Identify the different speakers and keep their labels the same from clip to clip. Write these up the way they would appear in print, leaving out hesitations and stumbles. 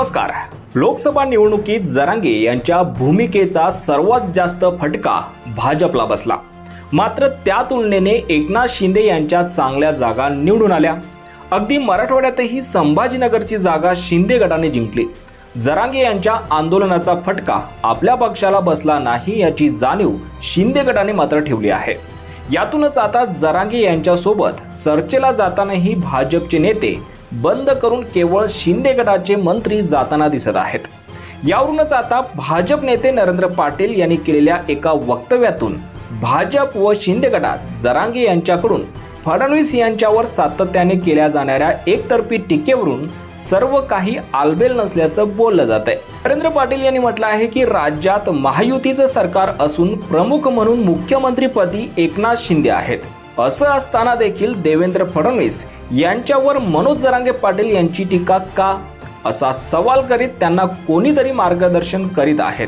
Speaker 1: नमस्कार। लोकसभा निवडणुकीत जरांगे यांच्या भूमिकेचा सर्वात जास्त फटका भाजपला बसला। मात्र त्या तुलनेने एकनाथ शिंदे यांच्या चांगल्या जागा निवडून आल्या। अगदी मराठवाड्यातही संभाजीनगरची जागा शिंदे गटाने जिंकली। जरांगे यांच्या आंदोलनाचा फटका आपल्या पक्षाला बसला नाही याची जाणीव शिंदे गटाने मात्र ठेवली आहे। यातूनच आता जरांगे यांच्या सोबत चर्चेला जातानाही भाजपचे नेते बंद करून केवळ शिंदे गटाचे मंत्री जाताना दिसत आहेत। यावरूनच आता भाजप नेते नरेंद्र पाटील यांनी केलेल्या एका वक्तव्यातून भाजप व शिंदे गटात जरांगे यांच्याकडून फडणवीस यांच्यावर सातत्याने केल्या जाणाऱ्या एकतर्फी टीकेवरून सर्व काही आलबेल नसल्याचं बोललं जात आहे। नरेंद्र पाटील यांनी म्हटलं आहे की राज्यात महायुतीचं सरकार असून प्रमुख म्हणून मुख्यमंत्रीपदी एकनाथ शिंदे आहेत। असं असताना देखील देवेंद्र फडणवीस यांच्यावर मनोज जरांगे पाटील यांची टीका का, असा सवाल करीत त्यांना कोणीतरी मार्गदर्शन करीत आहेत।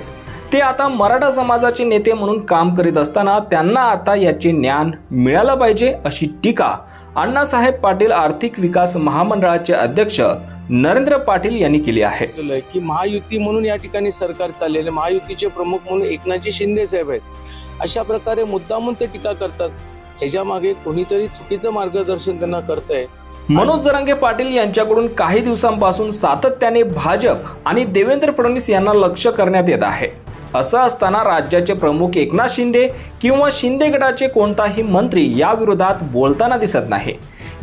Speaker 1: ते आता मराठा समाजाचे नेते म्हणून काम करीत असताना त्यांना आता याचे ज्ञान मिळालं पाहिजे, अशी टीका अण्णासाहेब पाटील आर्थिक विकास महामंडळाचे अध्यक्ष नरेंद्र पाटील यांनी केली आहे।
Speaker 2: की महायुती म्हणून या ठिकाणी सरकार चाललेले, महायुतीचे प्रमुख म्हणून एकनाथजी शिंदे साहेब आहेत। अशा प्रकारे मुद्दामून ते टीका करतात। ह्याच्या मागे कोणीतरी चुकीचं मार्गदर्शन त्यांना करतंय।
Speaker 1: मनोज जरांगे पाटील यांच्याकडून काही दिवसांपासून सातत्याने भाजप आणि देवेंद्र फडणवीस यांना लक्ष्य करण्यात येत आहे। असं असताना राज्याचे प्रमुख एकनाथ शिंदे किंवा शिंदे गटाचे कोणताही मंत्री या विरोधात बोलताना दिसत नाही।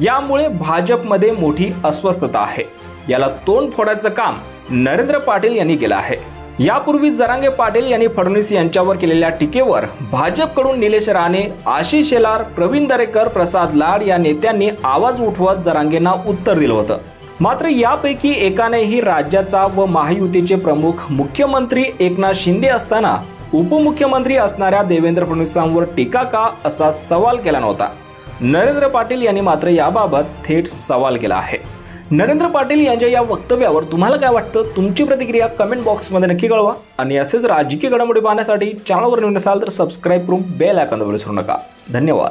Speaker 1: यामुळे भाजपमध्ये मोठी अस्वस्थता आहे। याला तोंड फोडायचं काम नरेंद्र पाटील यांनी केलं आहे। यापूर्वी जरांगे पाटील यांनी फडणवीस यांच्यावर केलेल्या टीकेवर भाजपकडून निलेश राणे, आशिष शेलार, प्रवीण दरेकर, प्रसाद लाड या नेत्यांनी आवाज उठवत जरांगेंना उत्तर दिलं होतं। मात्र यापैकी एकानेही राज्याचा व महायुतीचे प्रमुख मुख्यमंत्री एकनाथ शिंदे असताना उपमुख्यमंत्री असणाऱ्या देवेंद्र फडणवीसांवर टीका का, असा सवाल केला नव्हता। नरेंद्र पाटील यांनी मात्र याबाबत थेट सवाल केला आहे। नरेंद्र पाटील यांच्या या वक्तव्यावर तुम्हाला काय वाटतं? तुमची प्रतिक्रिया कमेंट बॉक्समध्ये नक्की कळवा आणि असेच राजकीय घडामोडी पाहण्यासाठी चॅनलवर नवीन असाल तर सबस्क्राईब करून बेल आयकॉन दाबायला विसरू नका। धन्यवाद।